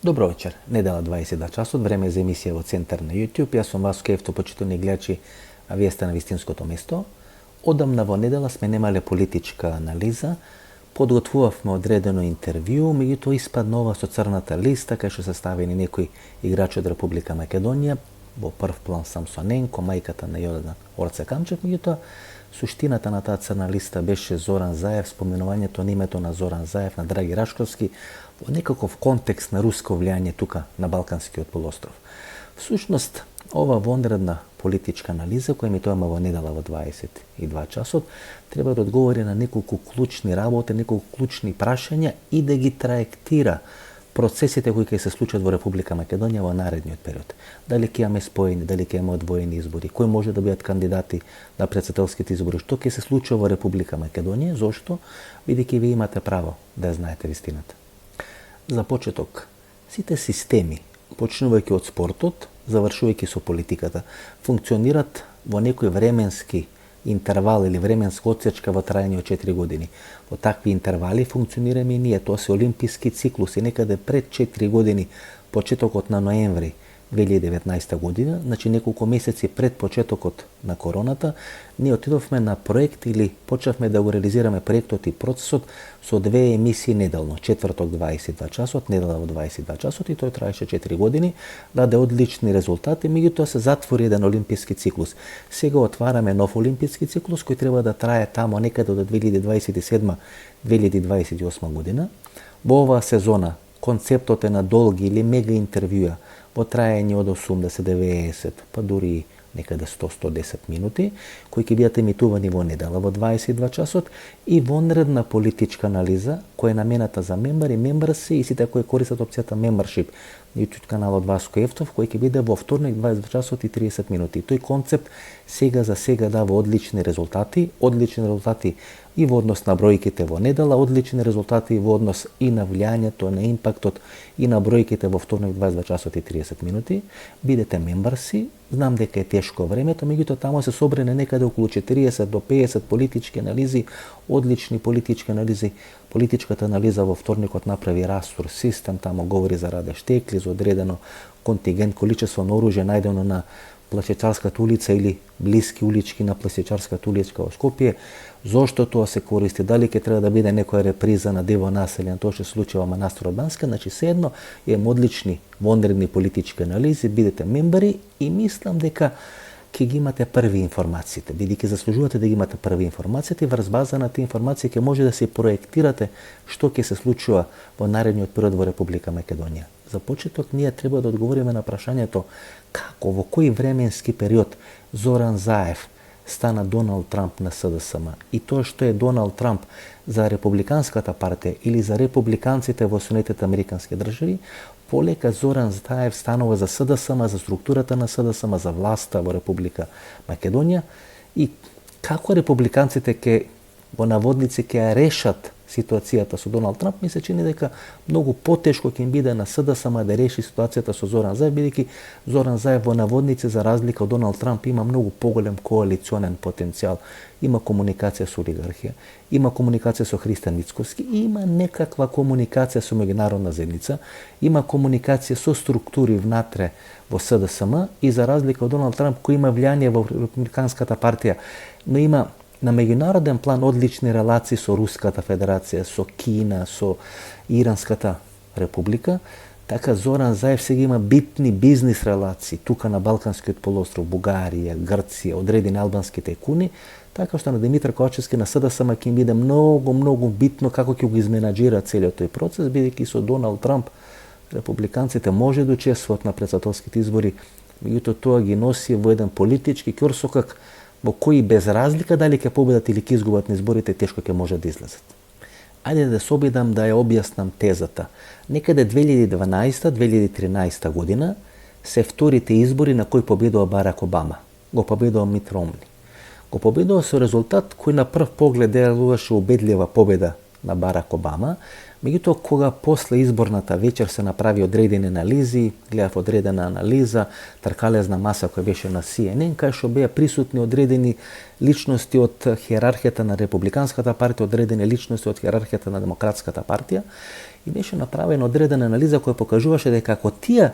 Добро вечер, недела 22 часот, време за емисија во Центар на YouTube. Јас сум Васко Евто, почитувани гледачи, а вие сте на вистинското место. Одамна во недела сме немале политичка анализа, подготвувавме одредено интервју, меѓутоа испадна ова со црната листа, кај што се ставени некои играчи од Република Македонија, во прв план Самсоненко, мајката на Јордан Орце Камчев, меѓутоа суштината на таа црна листа беше Зоран Заев, споменувањето на името на Зоран Заев, на Драги Рашковски, во некаков контекст на руско влијание тука на Балканскиот полуостров. Всушност, ова вонредна политичка анализа, која ми тојама во недела во 22 часот, треба да одговори на неколку клучни работи, неколку клучни прашања и да ги траектира процесите кои ќе се случат во Република Македонија во наредниот период. Дали ќе имаме споени, дали ќе имаме одвоени избори, кои може да бидат кандидати на претседателските избори, што ќе се случува во Република Македонија, зошто? Бидејќи вие имате право да ја знаете вистината. За почеток, сите системи, почнувајќи од спортот, завршувајќи со политиката, функционират во некој временски интервал или временска отсечка во трајање од 4 години. Во такви интервали функционираме и ние, тоа се олимписки циклуси, некаде пред 4 години, почетокот на ноември 2019 година, значи неколку месеци пред почетокот на короната, ние отидовме на проект или почнавме да го реализираме проектот и процесот со 2 емисии неделно, четврток 22 часот, недела во 22 часот, и тој траеше 4 години, даде одлични резултати, меѓутоа се затвори еден олимписки циклус. Сега отвараме нов олимписки циклус кој треба да трае тамо некаде до 2027-2028 година. Во оваа сезона концептот е на долги или мега интервјуа во трајање од 80-90, па дури некаде 100-110 минути, кои ќе бидат емитувани во недела во 22 часот, и вонредна политичка анализа која е намената за мембари, мембарси и сите кои користат опцијата membership на YouTube каналот Васко Евтов, кој ќе биде во вторник 22 часот и 30 минути. Тој концепт сега за сега дава одлични резултати и во однос на бројките во недела, одлични резултати во однос и на влијањето, на импактот и на бројките во вторник 22 часот и 30 минути. Бидете мембарси, знам дека е тешко времето, меѓутоа тамо се собране некаде околу 40 до 50 политички анализи, одлични политички анализи. Политичката анализа во вторникот направи Растур Систем, тамо говори за Раде Штекли, за одредено контингент, количество на оружје најдено на Пласечарската улица или блиски улички на Пласечарската уличка во Скопје. Зошто тоа се користи? Дали ќе треба да биде некоја реприза на Дево населје на тоа што се случи во Манастирот Банска? Значи, седно имам одлични вонредни политички анализи, бидете мембари и мислам дека ќе ги имате први информациите, бидејќи заслужувате да ги имате први информациите и врз база на тие информации ќе може да се проектирате што ќе се случува во наредниот период во Република Македонија. За почеток ние треба да одговориме на прашањето како, во кој временски период Зоран Заев стана Доналд Трамп на СДСМ, и тоа што е Доналд Трамп за републиканската партија или за републиканците во Соединетите Американски држави, полека Зоран Заев станува за СДСМ, за структурата на СДСМ, за власта во Република Македонија, и како републиканците ќе во наводници ќе ја решат ситуацијата со Доналд Трамп, ми се чини дека многу потешко ќе им биде на СДСМ да реши ситуацијата со Зоран Заев, бидејќи Зоран Заев во наводници, за разлика од Доналд Трамп, има многу поголем коалиционен потенцијал, има комуникација со олигархија, има комуникација со Христијан Мицковски, има некаква комуникација со меѓународна заедница, има комуникација со структури внатре во СДСМ, и за разлика од Доналд Трамп кој има влијание во републиканската партија, но има на меѓународен план одлични релации со Руската Федерација, со Кина, со Иранската република, така Зоран Заев сега има битни бизнис релации тука на Балканскиот полуостров, Бугарија, Грција, одредени албански тајкуни, така што на Димитар Ковачевски на СДСМ ќе им биде многу битно како ќе го изменаџира целиот тој процес, бидејќи со Доналд Трамп републиканците може да учествуваат на претседателските избори, меѓутоа тоа ги носи во еден политички ќорсокак во кој без разлика дали ќе победат или ќе изгубат на изборите, тешко ќе може да излезат. Ајде да се обидам да ја објаснам тезата. Некаде 2012-2013 година се вторите избори на кој победува Барак Обама. Го победува Мит Ромни. Го победува со резултат кој на прв поглед делуваше убедлива победа на Барак Обама. Меѓутоа, кога после изборната вечер се направи одредени анализи, гледав одредена анализа, тркалезна маса која беше на CNN, кај што беа присутни одредени личности од хиерархијата на Републиканската партија, одредени личности од хиерархијата на Демократската партија, и беше направена одредена анализа која покажуваше дека ако тие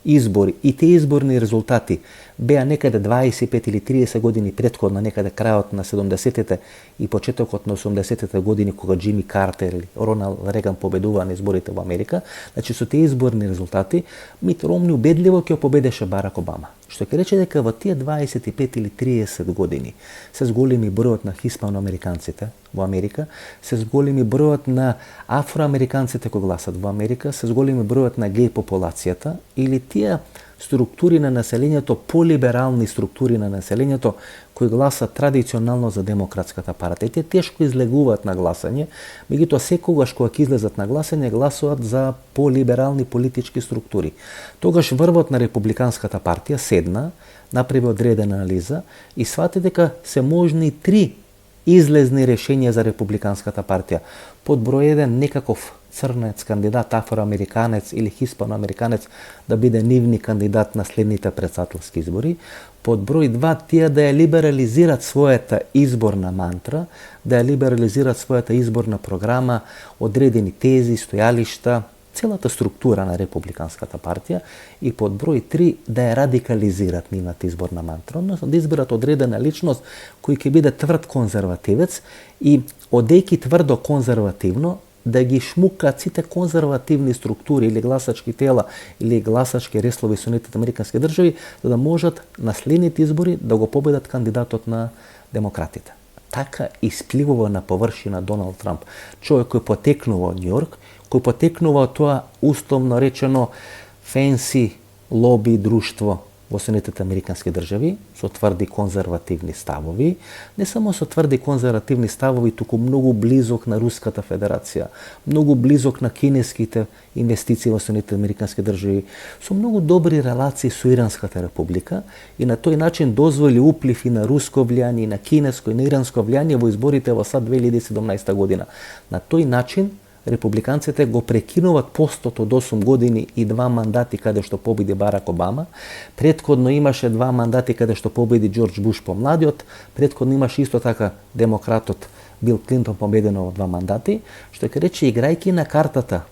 избори и тие изборни резултати беа некаде 25 или 30 години претходно, некаде крајот на 70-те и почетокот на 80-те години, кога Джими Картер или Роналд Реган победуваа на изборите во Америка, значи со тие изборни резултати Мит Ромни убедливо ќе победеше Барак Обама. Што ќе рече дека во тие 25 или 30 години се зголеми бројот на хиспаноамериканците во Америка, се зголеми бројот на афроамериканците кои гласат во Америка, се зголеми бројот на геј популацијата или тие структури на населењето, полиберални структури на населењето кои гласат традиционално за Демократската партија. Те тешко излегуваат на гласање, меѓутоа секогаш кога ќе излезат на гласање гласуваат за полиберални политички структури. Тогаш врвот на Републиканската партија седна, направи одредена анализа и свати дека се можни 3 излезни решенија за Републиканската партија. Под број 1 некаков црнец кандидат, афроамериканец или хиспаноамериканец да биде нивни кандидат на следните претседателски избори. Под број 2 тие да ја либерализират својата изборна мантра, да ја либерализират својата изборна програма, одредени тези, стојалишта, целата структура на Републиканската партија, и под број 3 да ја радикализират нивната изборна мантра, односно да изберат одредена личност кој ќе биде тврд конзервативец и одејќи тврдо конзервативно да ги шмукаат сите конзервативни структури или гласачки тела или гласачки реслови со Соединетите американски држави, за да можат на следните избори да го победат кандидатот на демократите. Така испливува на површина Доналд Трамп, човек кој потекнува од Њујорк, кој потекнува од тоа условно речено фенси лоби друштво во Соединетите американски држави со тврди конзервативни ставови, не само со тврди конзервативни ставови, туку многу близок на Руската Федерација, многу близок на кинеските инвестиции во Соединетите американски држави, со многу добри релации со Иранската република и на тој начин дозволи уплив и на руско влијание, и на кинеско, и на иранско влијание во изборите во САД 2017 година. На тој начин републиканците го прекинуваат постот од 8 години и 2 мандати каде што победи Барак Обама. Предходно имаше 2 мандати каде што победи Џорџ Буш помладиот, предходно имаше исто така демократот Бил Клинтон победено во 2 мандати, што ќе рече играјќи на картата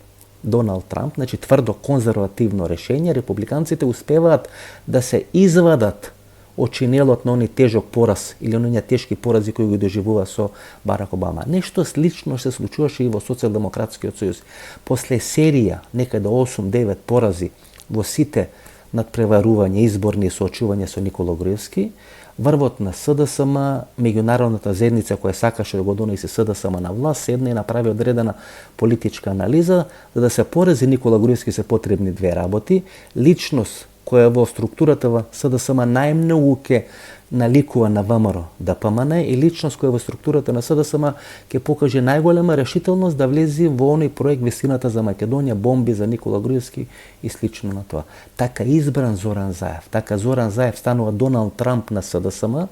Доналд Трамп, значи тврдо конзервативно решение, републиканците успеваат да се извадат од чинелот на оној тежок пораз или оние тешки порази кои ги доживува со Барак Обама. Нешто слично се случуваше и во Социјалдемократскиот сојуз. После серија, некаде 8-9 порази во сите надпреварување, изборни соочувања со Никола Груевски, врвот на СДСМ, меѓународната заедница која сакаше да го донесе СДСМ на власт, седна и направи одредена политичка анализа, за да се порази Никола Груевски се потребни 2 работи, личност која во структурата во СДСМ најмногу ќе наликува на ВМРО ДПМН и личност која во структурата на СДСМ ќе покаже најголема решителност да влезе во оној проект Вистината за Македонија, бомби за Никола Груевски и слично на тоа. Така избран Зоран Заев, така Зоран Заев станува Доналд Трамп на СДСМ,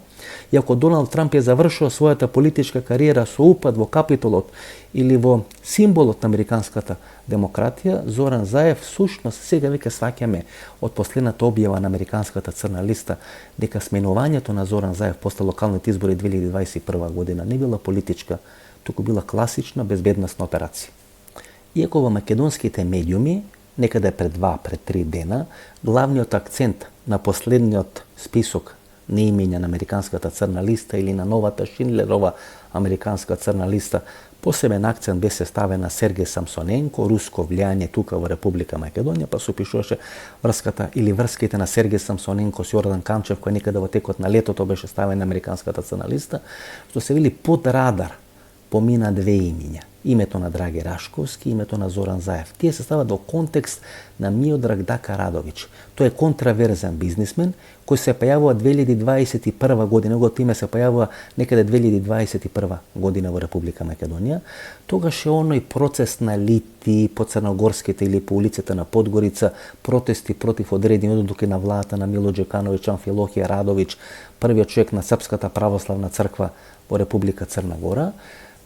и ако Доналд Трамп ја завршува својата политичка кариера со упад во Капитолот или во символот на американската демократија, Зоран Заев сушност сега веќе сваќаме од последната објава на американската црна листа дека сменувањето на Зоран Заев после локалните избори 2021 година не била политичка, туку била класична безбедносна операција. Иако во македонските медиуми некаде пред 2-3 дена главниот акцент на последниот список на имења на американската црна листа или на новата Шиндлерова американска црна листа, посебен акцент беше ставен на Сергеј Самсоненко, руско влијание тука во Република Македонија, па се опишуваше врската или врските на Сергеј Самсоненко со Јордан Камчев, кој некаде во текот на летото беше ставен на американската црна листа, што се вели под радар помина 2 имиња. Името на Драги Рашковски, името на Зоран Заев. Тие се стават во контекст на Миодраг Дака Радовиќ. Тој е контраверзен бизнисмен кој се појавува 2021 година, неговото име се појавува некаде 2021 година во Република Македонија. Тогаш е оној процес на Лити по црногорските или по улиците на Подгорица, протести против одредени одлуки на владата на Мило Џекановиќ, Амфилохија Радовиќ, првиот човек на Српската православна црква во Република Црна Гора.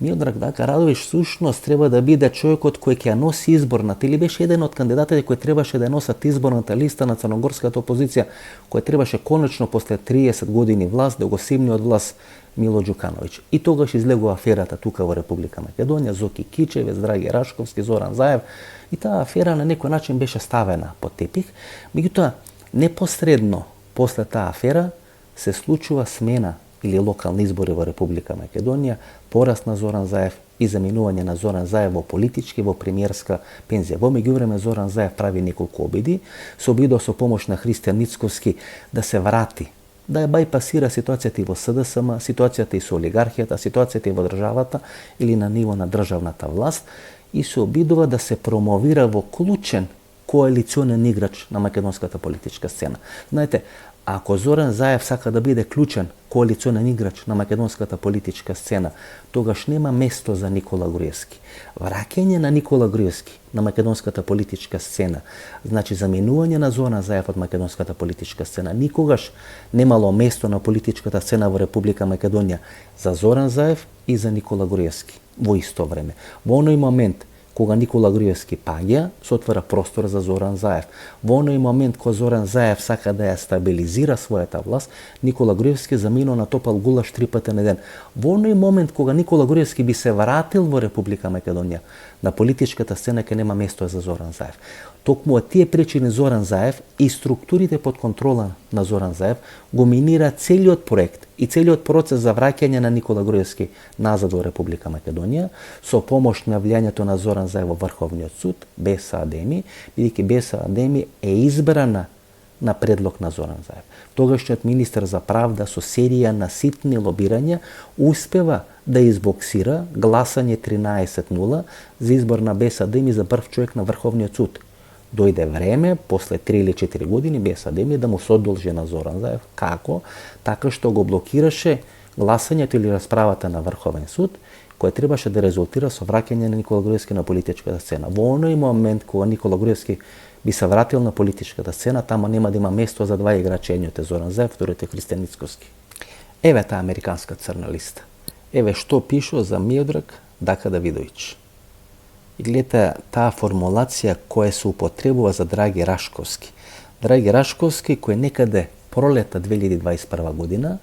Миодраг Радовиш сушност треба да биде човекот кој ќе носи изборната, или беше еден од кандидатите кој требаше да носат изборната листа на црногорската опозиција, кој требаше конечно после 30 години власт да го симне од власт Мило Ѓукановиќ. И тогаш излегува аферата тука во Република Македонија, Зоки Кичевец, Драги Рашковски, Зоран Заев, и таа афера на некој начин беше ставена под тепих. Меѓутоа, непосредно после таа афера се случува смена или локални избори во Република Македонија, пораст на Зоран Заев и заминување на Зоран Заев во политички, во премиерска пензија. Во меѓувреме Зоран Заев прави неколку обиди, се обидува со помош на Христијан Мицковски да се врати, да ја бајпасира ситуацијата и во СДСМ, ситуацијата и со олигархијата, ситуацијата и во државата или на ниво на државната власт, и се обидува да се промовира во клучен коалиционен играч на македонската политичка сцена. Знаете, ако Зоран Заев сака да биде клучен коалиционен играч на македонската политичка сцена, тогаш нема место за Никола Груевски. Враќање на Никола Груевски на македонската политичка сцена, значи заминување на Зоран Заев од македонската политичка сцена, никогаш немало место на политичката сцена во Република Македонија за Зоран Заев и за Никола Груевски во исто време. Во оној момент кога Никола Груевски паѓа, се отвора простор за Зоран Заев. Во оној момент кога Зоран Заев сака да ја стабилизира својата власт, Никола Груевски заминува на топал гулаш 3 пати на ден. Во оној момент кога Никола Груевски би се вратил во Република Македонија, на политичката сцена ќе нема место за Зоран Заев. Токму од тие причини Зоран Заев и структурите под контрола на Зоран Заев го минира целиот проект и целиот процес за враќање на Никола Груевски назад во Република Македонија со помош на влијањето на Зоран Заев во Врховниот суд, Беса Адеми, бидејќи Беса Адеми е избрана на предлог на Зоран Заев. Тогашниот министер за правда со серија на ситни лобирања успева да избоксира гласање 13-0 за избор на Беса Адеми за прв човек на Врховниот суд. Дојде време, после 3 или 4 години, Беса Адеми да му се одолжи на Зоран Заев. Како? Така што го блокираше гласањето или расправата на Врховен суд, која требаше да резултира со враќање на Никола Груевски на политичката сцена. Во оној момент кога Никола Груевски би се вратил на политичката сцена, тамо нема да има место за два играчи, едниот е Зоран Заев, вториот е Христијан Мицковски. Еве таа американска црна листа. Еве што пишува за Миодраг Давидовиќ. И гледате таа формулација која се употребува за Драги Рашковски. Драги Рашковски, кој некаде пролета 2021 година,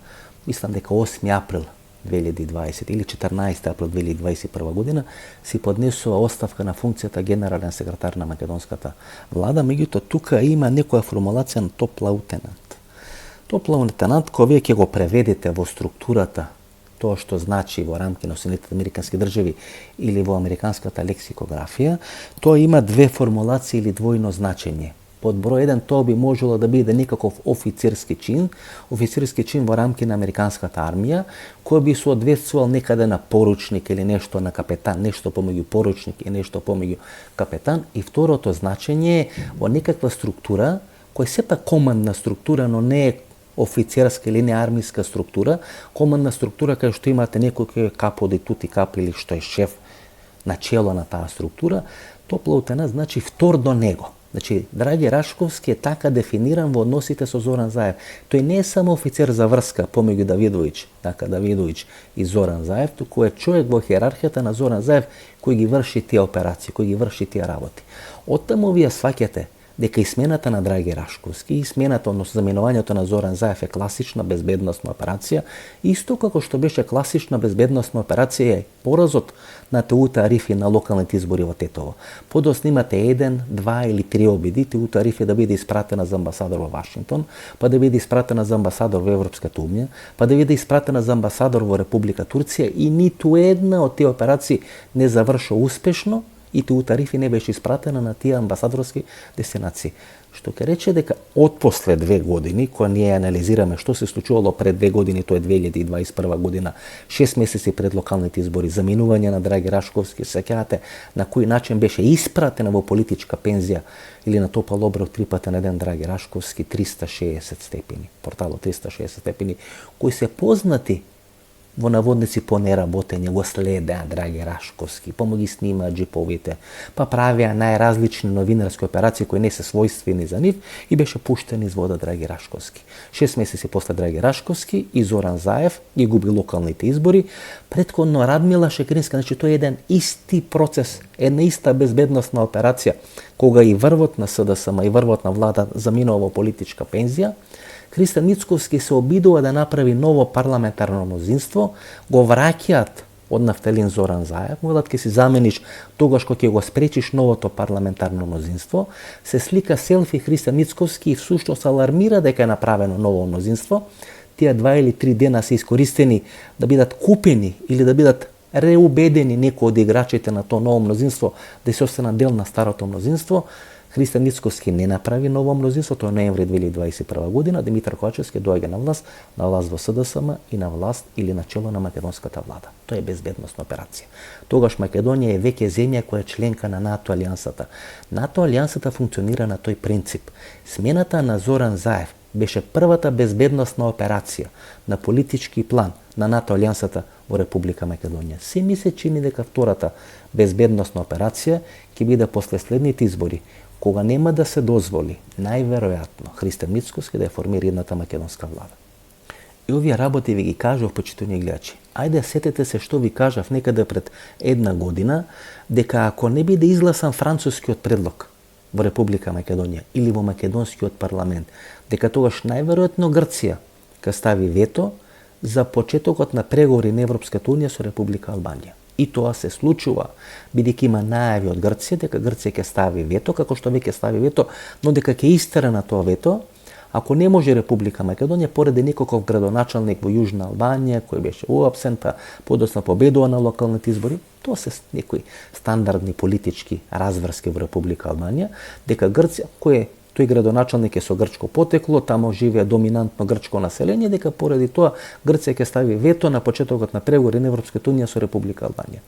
мислам дека 8 април 2020 или 14 април 2021 година, си поднесува оставка на функцијата генерален секретар на македонската влада, меѓутоа тука има некоја формулација на топ леутенант. Топ леутенант, кој вие ќе го преведете во структурата тоа што значи во рамки на Соединетите американски држави или во американската лексикографија, тоа има две формулации или двојно значење. Под број 1 тоа би можело да биде некаков офицерски чин во рамки на американската армија, кој би соодветствувал некаде на поручник или нешто на капетан, нешто помеѓу поручник и нешто помеѓу капетан. И второто значење е во некаква структура, која сепак командна структура, но не е офицерска или не армиска структура, командна структура кај што имате некој кој е капо де тути кап или што е шеф на чело на таа структура, топ леутенант значи втор до него. Значи, Драги Рашковски е така дефиниран во односите со Зоран Заев. Тој не е само офицер за врска помеѓу Давидовиќ и Зоран Заев, туку е човек во хиерархијата на Зоран Заев кој ги врши тие операции, кој ги врши тие работи. Оттаму вие сваќате дека и смената на Драги Рашковски и смената, односно заминувањето на Зоран Заев е класична безбедносна операција, исто како што беше класична безбедносна операција е поразот на Теута Арифи на локалните избори во Тетово. Подоцна имате 1, 2 или 3 обиди Теута Арифи да биде испратена за амбасадор во Вашингтон, па да биде испратена за амбасадор во Европската унија, па да биде испратена за амбасадор во Република Турција, и ниту една од тие операции не завршува успешно и Теута Арифи не беше испратена на тие амбасадорски дестинации. Што ќе рече дека од после 2 години, кога ние анализираме што се случувало пред 2 години, тоа е 2021 година, 6 месеци пред локалните избори, заминување на Драги Рашковски, сеќавате на кој начин беше испратена во политичка пензија или на топал оброк 3 пати на ден Драги Рашковски, 360 степени, порталот 360 степени, кои се познати во наводници по неработење го следеа Драги Рашковски, па му ги снимаа джиповите, па правеа најразлични новинарски операции кои не се својствени за нив и беше пуштен из вода Драги Рашковски. 6 месеци после Драги Рашковски и Зоран Заев ги губи локалните избори, претходно Радмила Шекеринска, значи тој е еден исти процес, една иста безбедносна операција, кога и врвот на СДСМ и врвот на влада заминува во политичка пензија, Христијан Мицковски се обидува да направи ново парламентарно мнозинство, го враќаат од Нафталин Зоран Заев, му велат ќе си замениш тогаш кога ќе го спречиш новото парламентарно мнозинство, се слика селфи Христијан Мицковски и всушност алармира дека е направено ново мнозинство. Тие 2 или 3 дена се искористени да бидат купени или да бидат реубедени некои од играчите на тоа ново мнозинство да се останат дел на старото мнозинство. Христијан Мицковски не направи ново мнозинство, тоа е ноември 2021 година, Димитар Ковачевски доаѓа на власт во СДСМ и на власт или на чело на македонската влада. Тоа е безбедносна операција. Тогаш Македонија е веќе земја која е членка на НАТО алијансата. НАТО алијансата функционира на тој принцип. Смената на Зоран Заев беше првата безбедносна операција на политички план на НАТО алијансата во Република Македонија. Се ми се чини дека втората безбедносна операција ќе биде после следните избори, кога нема да се дозволи, најверојатно, Христијан Мицковски да ја формира едната македонска влада. И овие работи ви ги кажав, почитувани гледачи. Ајде, сетете се што ви кажав некаде пред една година, дека ако не биде изгласан францускиот предлог во Република Македонија или во македонскиот парламент, дека тогаш најверојатно Грција ќе стави вето за почетокот на преговори на Европската унија со Република Албанија. И тоа се случува, бидејќи има најави од Грција дека Грција ќе стави вето, како што веќе стави вето, но дека ќе истера на тоа вето, ако не може Република Македонија, поради некаков градоначалник во Јужна Албанија, кој беше уапсен, па подоцна победува на локалните избори, тоа се некои стандардни политички разврски во Република Албанија, дека Грција, тој градоначалник е со грчко потекло, тамо живее доминантно грчко население, дека поради тоа Грција ќе стави вето на почетокот на преговори на Европската унија со Република Албанија.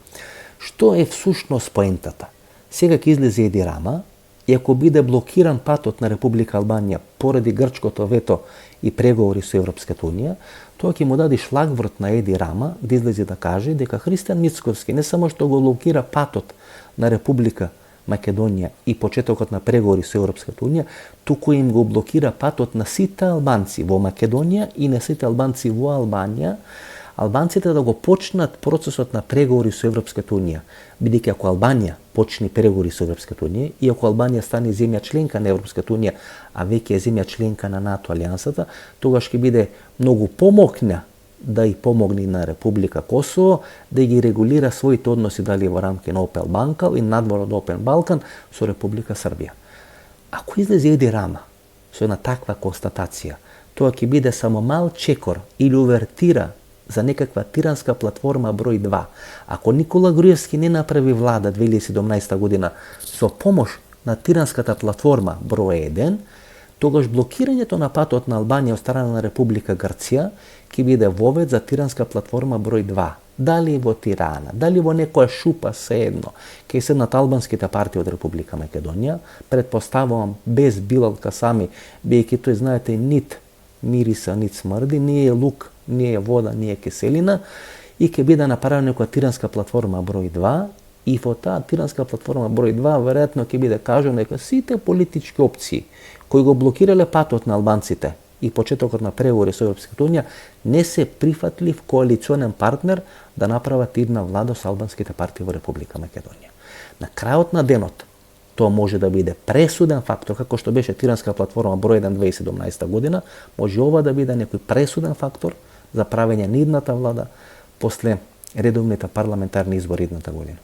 Што е всушност поентата? Сега ќе излезе Еди Рама и ако биде блокиран патот на Република Албанија поради грчкото вето и преговори со Европската унија, тоа ќе му даде шлагворт на Еди Рама да излезе да каже дека Христијан Мицковски не само што го блокира патот на Република Македонија и почетокот на преговори со Европската унија, туку им го блокира патот на сите албанци во Македонија и на сите албанци во Албанија, албанците да го почнат процесот на преговори со Европската унија, бидејќи ако Албанија почне преговори со Европската унија и ако Албанија стане земја членка на Европската унија, а веќе е земја членка на НАТО алијансата, тогаш ќе биде многу помокна да и помогне на Република Косово да ги регулира своите односи дали во рамки на Опен Балкан и надвор од Опен Балкан со Република Србија. Ако излезе Еди Рама со една таква констатација, тоа ќе биде само мал чекор или увертира за некаква тиранска платформа број 2. Ако Никола Груевски не направи влада 2017 година со помош на тиранската платформа број 1, тогаш блокирањето на патот на Албанија од страна на Република Грција ќе биде вовед за тиранска платформа број 2. Дали во Тирана, дали во некоја шупа, sejedno, ќе седнат албанските партии од Република Македонија, предпоставувам без Билалка сами, бидејќи тој, знаете, нит мириса, нит смрди, не е лук, не е вода, не е киселина, и ќе биде направена некоја тиранска платформа број 2, и во таа тиранска платформа број 2 веројатно ќе биде кажано дека сите политички опции кои го блокирале патот на албанците и почетокот на преговори со Европската унија не се прифатлив коалиционен партнер да направат една влада со албанските партии во Република Македонија. На крајот на денот тоа може да биде пресуден фактор, како што беше тиранска платформа број 1 2017 година, може ова да биде некој пресуден фактор за правење на идната влада после редовните парламентарни избори идната година.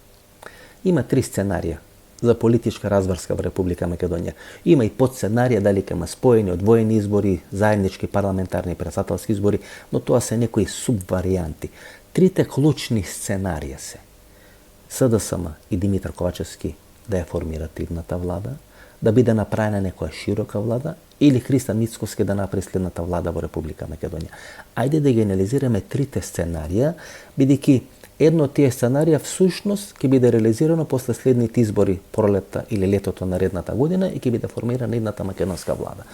Има 3 сценарија за политичка разврска во Република Македонија. Има и подсценарија дали ќе има споени одвоени избори, заеднички парламентарни и председателски избори, но тоа се некои субваријанти. Трите клучни сценарија се СДСМ и Димитар Ковачевски да ја формират идната влада, да биде направена некоја широка влада или Христијан Мицковски да направи следната влада во Република Македонија. Ајде да ги анализираме трите сценарија, бидејќи едно од тие сценарија всушност ќе биде реализирано после следните избори пролетта или летото на наредната година и ќе биде формирана едната македонска влада.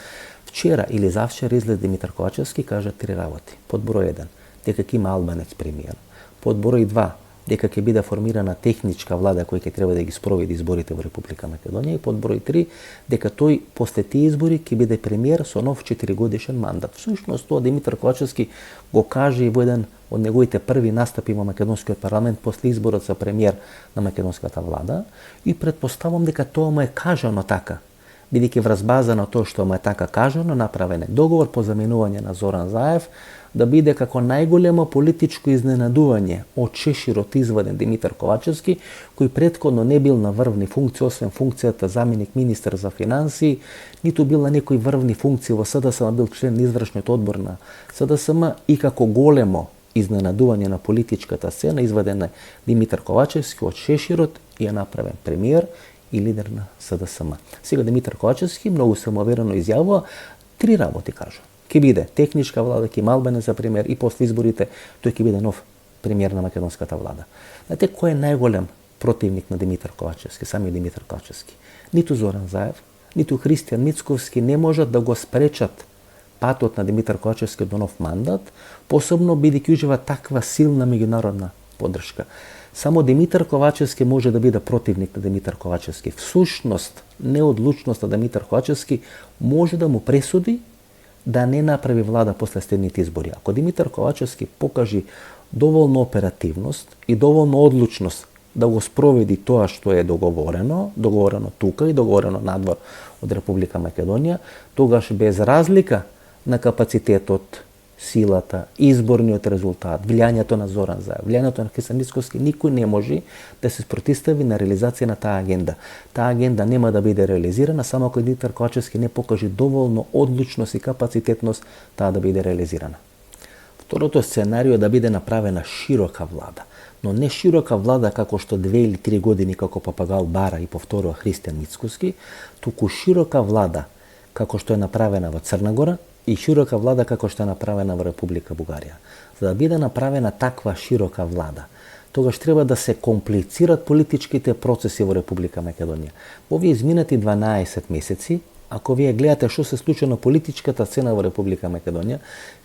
Вчера или завчера излез Димитар Ковачевски кажа 3 работи. Под број 1. дека ќе има албанец премиер. Под број 2, дека ќе биде формирана техничка влада која ќе треба да ги спроведи изборите во Република Македонија, и под број 3, дека тој после тие избори ќе биде премиер со нов 4-годишен мандат. Всушност тоа Димитар Ковачевски го каже и во еден од неговите први настапи во македонскиот парламент после изборот за премиер на македонската влада, и претпоставам дека тоа му е кажано така. Бидејќи врз база на тоа што му е така кажано, направен е договор по заменување на Зоран Заев да биде како најголемо политичко изненадување од Шеширот изваден Димитар Ковачевски, кој претходно не бил на врвни функции, освен функцијата заменик министер за финансии, ниту бил на некои врвни функции во СДСМ, бил член на извршниот одбор на СДСМ, и како големо изненадување на политичката сцена изваден е Димитар Ковачевски од Шеширот и е направен премиер и лидер на СДСМ. Сега Димитар Ковачевски многу самоуверено изјавува 3 работи, кажа. Ќе биде техничка влада, ќе има албанец за премиер, и после изборите тој ќе биде нов премиер на македонската влада. Знаете кој е најголем противник на Димитар Ковачевски, самиот Димитар Ковачевски? Ниту Зоран Заев, ниту Христијан Мицковски не можат да го спречат патот на Димитар Ковачевски до нов мандат, посебно бидејќи ужива таква силна меѓународна поддршка. Само Димитар Ковачевски може да биде противник на Димитар Ковачевски. Всушност, неодлучност на Димитар Ковачевски може да му пресуди да не направи влада после следните избори. Ако Димитар Ковачевски покажи доволно оперативност и доволно одлучност да го спроведи тоа што е договорено тука и договорено надвор од Република Македонија, тогаш без разлика на капацитетот, силата, изборниот резултат, влијањето на Зоран Заев, влијањето на Христијан Мицковски, никој не може да се спротистави на реализација на таа агенда. Таа агенда нема да биде реализирана само ако Димитар Ковачевски не покаже доволно одлучност и капацитетност таа да биде реализирана. Второто сценарио е да биде направена широка влада, но не широка влада како што 2 или 3 години како папагал бара и повторува Христијан Мицковски, туку широка влада како што е направена во Црна Гора и широка влада како што е направена во Република Бугарија. За да биде направена таква широка влада, тогаш треба да се комплицират политичките процеси во Република Македонија. Во овие изминати 12 месеци, ако вие гледате што се случи на политичката сцена во Република Македонија,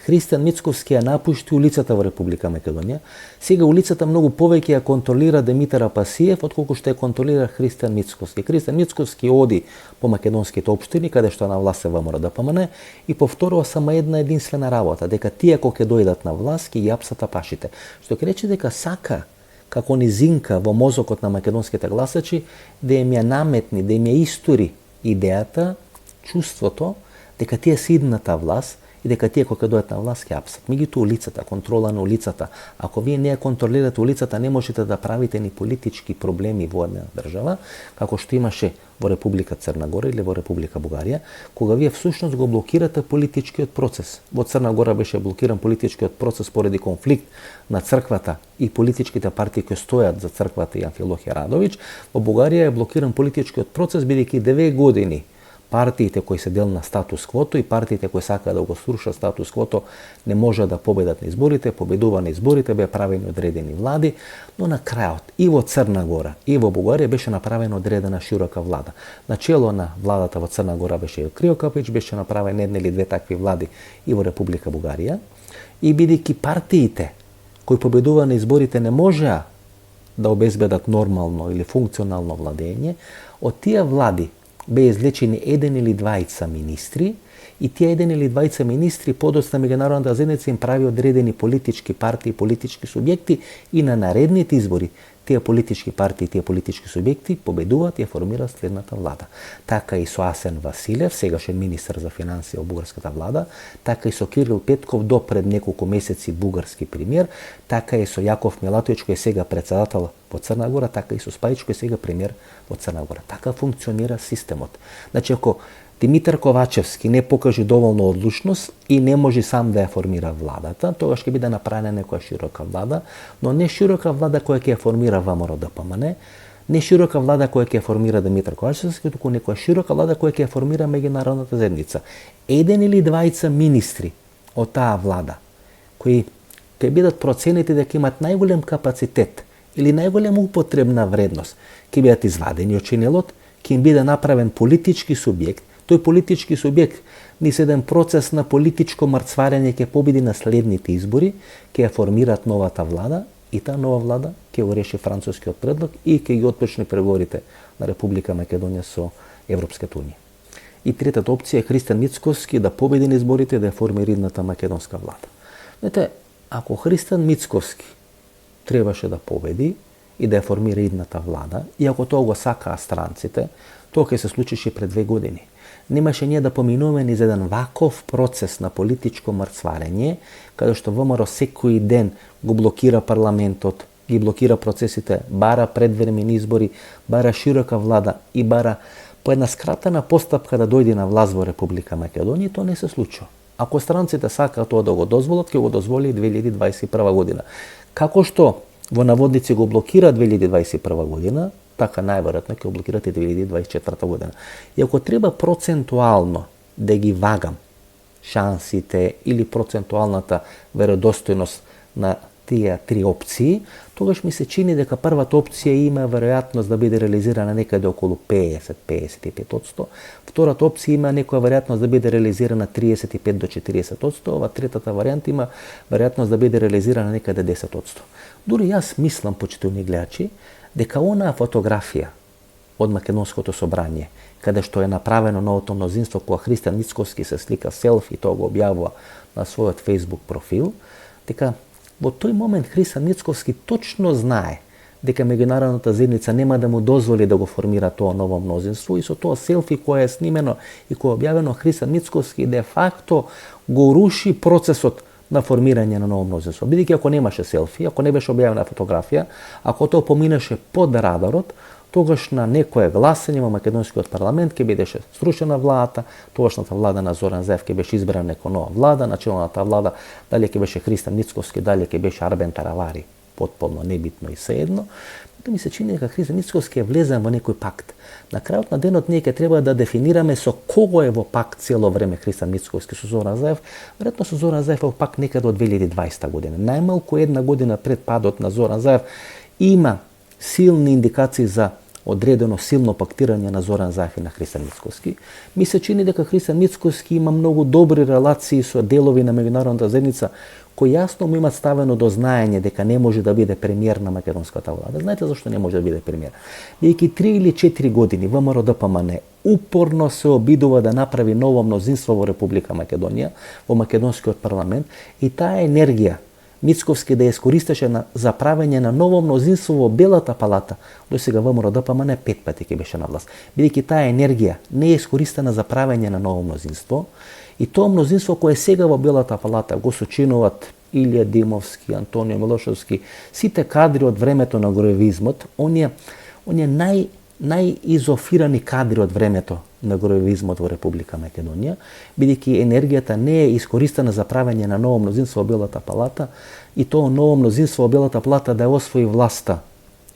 Христијан Мицковски ја напушти улицата во Република Македонија. Сега улицата многу повеќе ја контролира Димитар Апасиев отколку што ја контролира Христијан Мицковски. Христијан Мицковски оди по македонските општини каде што на власт се ВМРО ДПМН и повторува само една единствена работа, дека тие кога ќе дојдат на власт ќе ја апсат апашите. Што ќе рече дека сака како низинка во мозокот на македонските гласачи да им ја наметни, да им ја истори идејата, чувството дека тие се идната власт и дека тие кога дојдат на власт ќе апсат. Меѓутоа улицата, контрола на улицата, ако вие не ја контролирате улицата, не можете да правите ни политички проблеми во една држава, како што имаше во Република Црна Гора или во Република Бугарија, кога вие всушност го блокирате политичкиот процес. Во Црна Гора беше блокиран политичкиот процес поради конфликт на црквата и политичките партии кои стојат за црквата и Амфилохија Радовиќ. Во Бугарија е блокиран политичкиот процес бидејќи 9 години партиите кои се дел на статус квото и партиите кои сакаат да го срушат статус квото не можат да победат на изборите, победува на изборите, беа правени одредени влади, но на крајот и во Црна Гора и во Бугарија беше направена одредена широка влада. Начело на владата во Црна Гора беше Крио Капич, беше направен една или две такви влади и во Република Бугарија, и бидејќи партиите кои победува на изборите не можеа да обезбедат нормално или функционално владење, од тие влади бе излечени еден или двајца министри, и тие еден или двајца министри подоцна меѓународната заедница им прави одредени политички партии, политички субјекти, и на наредните избори тие политички партии, тие политички субјекти победуваат и ја формираат следната влада. Така и со Асен Василев, сегашен министер за финансија во бугарската влада, така и со Кирил Петков до пред неколку месеци бугарски премиер, така и со Јаков Милатовиќ кој е сега претседател во Црна Гора, така и со Спајич кој е сега премиер во Црна Гора. Така функционира системот. Значи ако Димитар Ковачевски не покаже доволно одлучност и не може сам да ја формира владата, тогаш ќе биде направена некоја широка влада, но не широка влада која ќе ја формира ВМРО ДПМН, не широка влада која ќе ја формира Димитар Ковачевски, туку некоја широка влада која ќе ја формира меѓународната заедница. Еден или двајца министри од таа влада, кои ќе бидат проценети дека имат најголем капацитет или најголема употребна вредност, ќе бидат извадени од чинелот, ќе им биде направен политички субјект, Тој политички субјект низ еден процес на политичко мрцварење ќе победи на следните избори, ќе ја формираат новата влада и таа нова влада ќе го реши францускиот предлог и ќе ги отпочне преговорите на Република Македонија со Европската унија. И третата опција е Христијан Мицкоски да победи на изборите да ја формира идната македонска влада. Знаете, ако Христијан Мицкоски требаше да победи и да ја формира идната влада, и ако тоа го сакаа странците, тоа ќе се случише пред 2 години. Немаше ние да поминуваме низ еден ваков процес на политичко мрцварење, каде што ВМРО секој ден го блокира парламентот, ги блокира процесите, бара предвремени избори, бара широка влада и бара по една скратена постапка да дојде на власт во Република Македонија, тоа не се случува. Ако странците сакаат тоа да го дозволат, ќе го дозволи 2021 година. Како што во наводници го блокира 2021 година, така најверојатно ќе го блокират и 2024 година. И ако треба процентуално да ги вагам шансите или процентуалната веродостојност на тие 3 опции, тогаш ми се чини дека првата опција има веројатност да биде реализирана некаде околу 50-55%, втората опција има некоја веројатност да биде реализирана 35 до 40%, ова третата варијанта има веројатност да биде реализирана некаде 10%. Дури јас мислам, почитувани гледачи, дека онаа фотографија од Македонското собрание, каде што е направено новото мнозинство, кога Христијан Мицкоски се слика селфи, тоа го објавува на својот Facebook профил, дека во тој момент Христијан Мицкоски точно знае дека меѓународната заедница нема да му дозволи да го формира тоа ново мнозинство и со тоа селфи кое е снимено и кое е објавено, Христијан Мицкоски де факто го руши процесот на формирање на ново мнозинство. Бидејќи ако немаше селфи, ако не беше објавена фотографија, ако тоа поминеше под радарот, тогаш на некое гласање во македонскиот парламент ќе бидеше срушена владата, тогашната влада на Зоран Заев ќе беше избрана некоја нова влада, начелната влада дали ќе беше Христијан Мицкоски, дали ќе беше Арбен Таравари, потполно небитно и sejedno. Да ми се чини дека Христијан Мицкоски е влезен во некој пакт. На крајот на денот ние ќе треба да дефинираме со кого е во пакт цело време Христијан Мицкоски со Зоран Заев. Веројатно со Зоран Заев е во пакт некаде од 2020 година. Најмалку една година пред падот на Зоран Заев има силни индикации за одредено силно пактирање на Зоран Заев и на Христијан Мицкоски. Ми се чини дека Христијан Мицкоски има многу добри релации со делови на меѓународната заедница кои јасно му имат ставено до знаење дека не може да биде премиер на македонската влада. Знаете зашто не може да биде премиер? Бидејќи 3 или 4 години ВМРО ДПМН упорно се обидува да направи ново мнозинство во Република Македонија, во македонскиот парламент, и таа енергија Мицкоски да ја искористеше за правење на ново мнозинство во Белата палата, до сега ВМРО ДПМН 5 пати ќе беше на власт. Бидејќи таа енергија не е искористена за правење на ново мнозинство, и тоа мнозинство кое сега во Белата палата го сочинуваат Илија Димовски, Антонио Милошевски, сите кадри од времето на гроевизмот, оние најизофирани кадри од времето на гроевизмот во Република Македонија, бидејќи енергијата не е искористена за правење на ново мнозинство во Белата палата, и тоа ново мнозинство во Белата палата да ја освои власта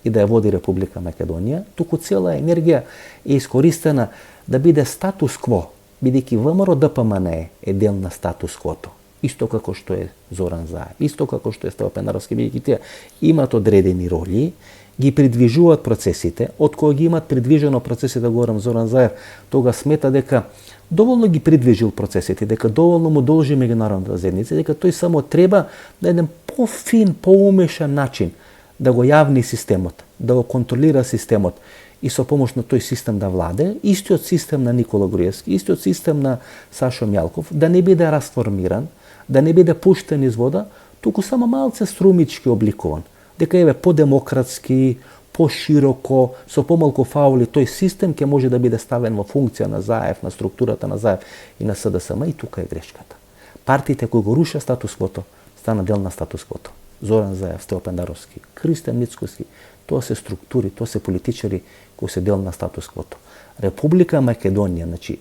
и да ја води Република Македонија, туку цела енергија е искористена да биде статус кво, бидејќи ВМРО ДПМН е дел на статус квото. Исто како што е Зоран Заев, исто како што е Стево Пенаровски, бидејќи тие имат одредени роли, ги придвижуваат процесите, од кои ги имат придвижено процесите, говорам Зоран Заев, тога смета дека доволно ги придвижил процесите, дека доволно му должи меѓународната заедница, дека тој само треба на еден пофин, поумешан начин да го јавни системот, да го контролира системот и со помош на тој систем да владе, истиот систем на Никола Груевски, истиот систем на Сашо Мјалков, да не биде расформиран, да не биде пуштен из вода, туку само малце струмички обликуван. Дека еве подемократски, пошироко, со помалку фаули, тој систем ќе може да биде ставен во функција на Заев, на структурата на Заев и на СДСМ, и тука е грешката. Партиите кои го руша статус квото, стана дел на статус квото. Зоран Заев, Стево Пендаровски, Христијан Мицкоски, тоа се структури, тоа се политичари кои се дел на статус квото. Република Македонија, значи,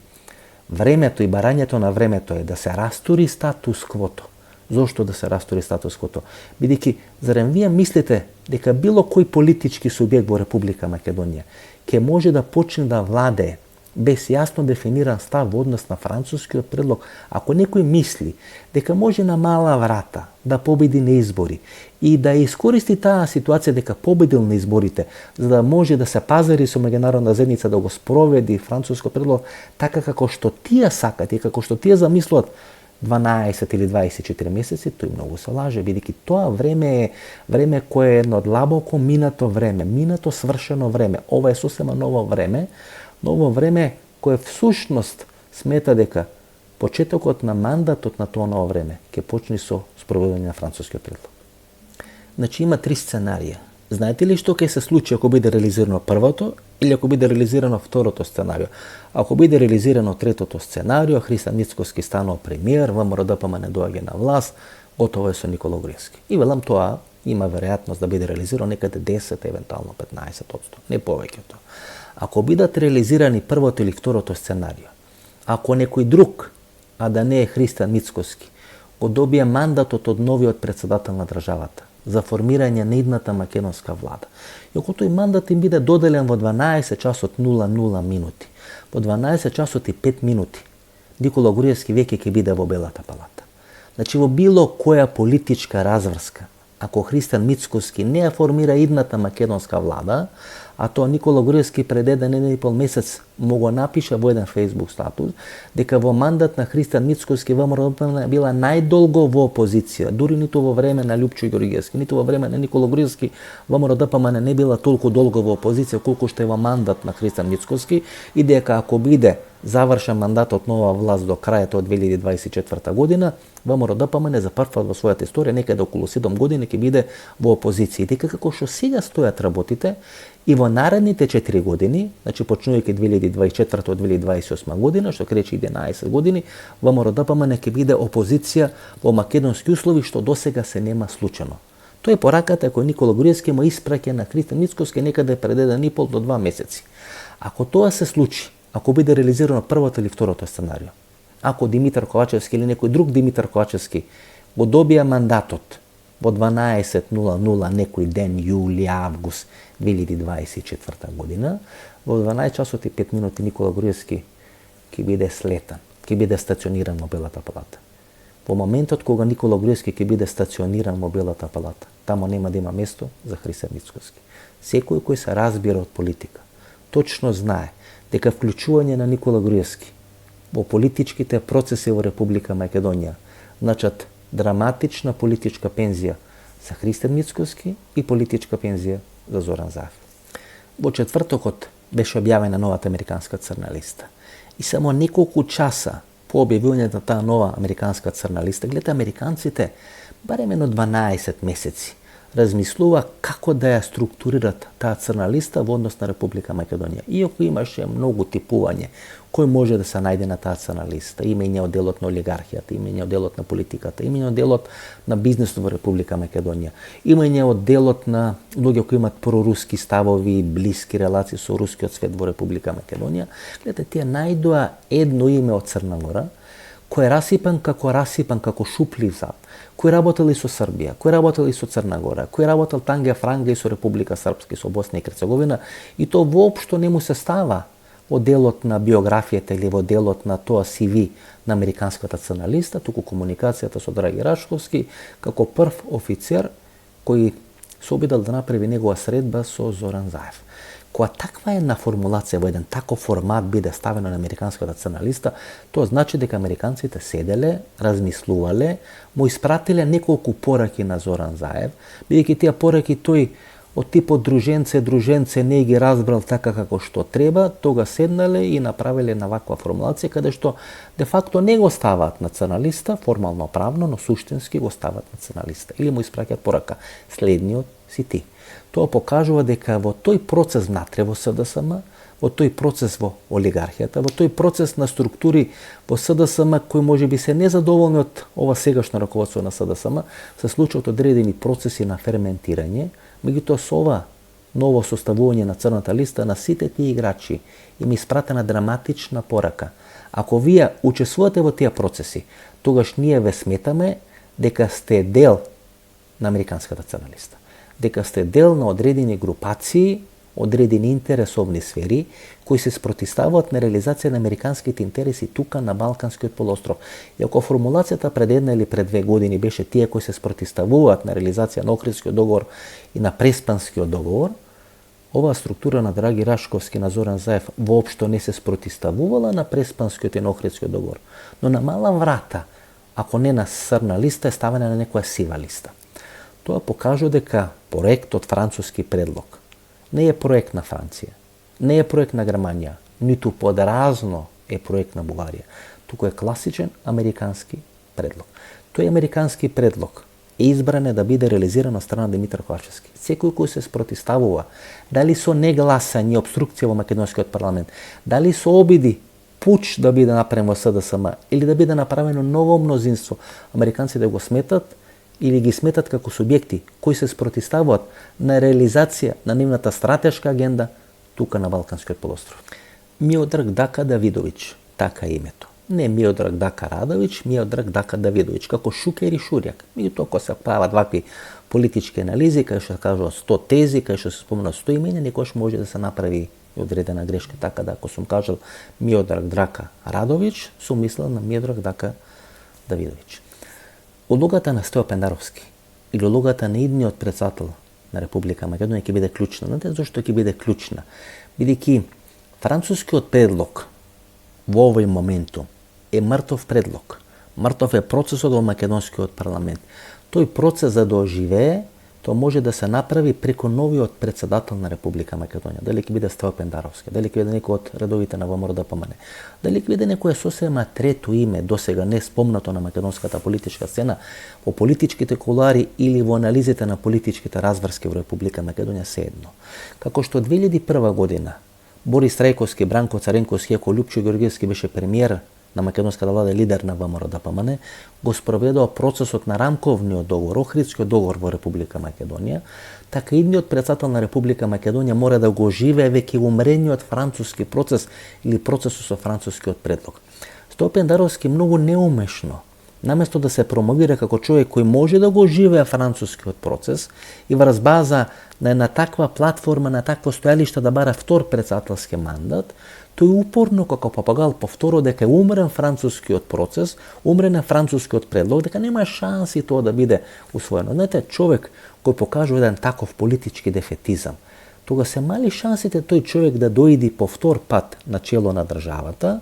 времето и барањето на времето е да се растури статус квото. Зошто да се растури статус квото? Бидејќи, зарем вие мислите дека било кој политички субјект во Република Македонија ќе може да почне да владее без јасно дефиниран став во однос на францускиот предлог, ако некој мисли дека може на мала врата да победи на избори и да искористи таа ситуација дека победил на изборите, за да може да се пазари со меѓународна заедница да го спроведи францускиот предлог така како што тие сакат и како што тие замислуват 12 или 24 месеци, тој многу се лаже, бидејќи тоа време е време кое е едно длабоко минато време, минато свршено време. Ова е сосема ново време кое всушност смета дека почетокот на мандатот на тоа ново време ќе почне со спроведување на францускиот предлог. Значи има 3 сценарија. Знаете ли што ќе се случи ако биде реализирано првото или ако биде реализирано второто сценарио? Ако биде реализирано третото сценарио, Христијан Мицкоски станал премиер, ВМРО-ДПМН не доаѓа на власт, готово е со Никола Груевски. И велам тоа има веројатност да биде реализирано некаде 10, евентуално 15%, не повеќе од тоа. Ако бидат реализирани првото или второто сценарио, ако некој друг, а да не е Христијан Мицкоски, го добие мандатот од новиот председател на државата за формирање на идната македонска влада, и ако тој мандат им биде доделен во 12 часот 00 минути, во 12 часот и 5 минути, Никола Груевски веќе ќе биде во Белата палата. Значи во било која политичка разврска, ако Христијан Мицкоски не ја формира идната македонска влада, а тоа Никола Груевски пред 1,5 месец му го напиша во еден Facebook статус, дека во мандат на Христијан Мицкоски ВМРО-ДПМН била најдолго во опозиција, дури ниту во време на Љупчо Ѓорѓевски, ниту во време на Никола Груевски ВМРО-ДПМН не била толку долго во опозиција колку што е во мандат на Христијан Мицкоски, и дека ако биде завршен мандатот нова власт до крајот од 2024 година, ВМРО-ДПМН за прв пат во својата историја некаде околу 7 години ќе биде во опозиција. И дека како што сега стојат работите, и во наредните 4 години, значи почнувајќи 2024 од 2028 година, што кречи 11 години, ВМРО-ДПМН ќе биде опозиција во македонски услови, што досега се нема случено. Тоа е пораката која Никола Груевски му испраќа на Христијан Мицкоски некаде пред 1,5 до 2 месеци. Ако тоа се случи, ако биде реализирано првото или второто сценарио, ако Димитар Ковачевски или некој друг Димитар Ковачевски го добија мандатот во 12:00 некој ден, јули, август 2024 година, во 12 часот и 5 минути Никола Груевски ќе биде слетан, ќе биде стациониран во Белата палата. Во моментот кога Никола Груевски ќе биде стациониран во Белата палата, тамо нема да има место за Христијан Мицкоски. Секој кој се разбира од политика, точно знае дека вклучување на Никола Груевски во политичките процеси во Република Македонија значат драматична политичка пензија за Христијан Мицкоски и политичка пензија за Зоран Заев. Во четвртокот беше објавена новата американска црна листа. И само неколку часа по објавувањето на таа нова американска црна листа, гледате, американците барем едно 12 месеци размислува како да ја структурират таа црна листа во однос на Република Македонија. Иако имаше многу типување кој може да се најде на таа црна листа, имање од делот на олигархијата, имање од делот на политиката, имање од делот на бизнисот во Република Македонија, имање од делот на луѓе кои имат проруски ставови и блиски релации со рускиот свет во Република Македонија. Гледате, тие најдоа едно име од Црна Гора, кој е расипан како шуплив зад, кој работел и со Србија, кој работел и со Црна Гора, кој работел танга франга и со Република Српска и со Босна и Херцеговина, и то воопшто не му се става во делот на биографијата или во делот на тоа CV на американската црна листа, туку комуникацијата со Драги Рашковски како прв офицер кој се обидел да направи негова средба со Зоран Заев. Кога таква една формулација во еден таков формат биде ставена на американската црна листа, тоа значи дека американците седеле, размислувале, му испратиле неколку пораки на Зоран Заев, бидејќи тие пораки тој од типот друженце не ги разбрал така како што треба, тога седнале и направиле на ваква формулација каде што де факто не го ставаат на црна листа, формално правно, но суштински го ставаат на црна листа или му испраќаат порака: следниот си ти. Тоа покажува дека во тој процес внатре во СДСМ, во тој процес во олигархијата, во тој процес на структури во СДСМ кои можеби се незадоволни од ова сегашно раководство на СДСМ, се случуваат одредени процеси на ферментирање. Меѓутоа со ова ново составување на црната листа на сите тие играчи им испратена драматична порака: ако вие учествувате во тие процеси, тогаш ние ве сметаме дека сте дел на американската црна листа, дека сте дел на одредени групации одредени интересовни сфери кои се спротиставуваат на реализација на американските интереси тука на Балканскиот полуостров. И ако формулацијата пред една или пред 2 години беше тие кои се спротиставуваат на реализација на Охридскиот договор и на Преспанскиот договор, оваа структура на Драги Рашковски, на Зоран Заев воопшто не се спротиставувала на Преспанскиот и на Охридскиот договор, но на мала врата, ако не на црна листа, е ставена на некоја сива листа. Тоа покажува дека проектот француски предлог не е проект на Франција, не е проект на Германија, ниту подразно е проект на Бугарија. Туку е класичен американски предлог. Тој американски предлог е избран да биде реализиран од страна Димитар Ковачевски. Секој кој се спротиставува, дали со негласање, обструкција во македонскиот парламент, дали со обиди пуч да биде направен во СДСМ или да биде направено ново мнозинство, американците го сметат или ги сметат како субјекти кои се спротиставуваат на реализација на нивната стратешка агенда тука на Балканскиот полуостров. Миодраг Дака Давидовиќ, така е името. Не Миодраг Дака Радовиќ, Миодраг Дака Давидовиќ, како Шукер и Шурјак. Меѓутоа, кога се прават вакви политички анализи, кај што се кажува 100 тези, кај што се спомнат 100 имена, некојаш може да се направи одредена грешка, така да ако сум кажал Миодраг Дака Радовиќ, сум мислел на Миодраг Дака Давидовиќ. Улогата на Стео Пендаровски или улогата на идниот председател на Република Македонија ќе биде клучна. Знаете зашто ќе биде клучна? Бидејќи францускиот предлог во овој моменту е мртов предлог. Мртов е процесот во македонскиот парламент. Тој процес за да оживее, тоа може да се направи преку новиот председател на Република Македонија. Дали ќе биде Стео Пендаровски, дали ќе биде некој од редовите на ВМРО ДПМН, дали ќе биде некој сосема трето име, досега не спомнато на македонската политичка сцена, во политичките кулуари или во анализите на политичките разврски во Република Македонија, се едно. Како што 2001 година Борис Трајковски, Бранко Царенковски, ако Лјупчо Георгиевски беше премиер на македонската влада и лидер на ВМРО ДПМН, го спроведува процесот на рамковниот договор, Охридскиот договор во Република Македонија, така идниот председател на Република Македонија мора да го живее веќе умрениот француски процес или процесот со францускиот предлог. Стео Пендаровски многу неумешно, наместо да се промовира како човек кој може да го живее францускиот процес и врз база на една таква платформа, на такво стојалиште да бара втор председателски мандат, тој упорно како папагал повторува дека е умрен францускиот процес, умрен е францускиот предлог, дека нема шанси тоа да биде усвоено. Знаете, човек кој покажува еден таков политички дефетизам, тога се мали шансите тој човек да дојди повтор пат на чело на државата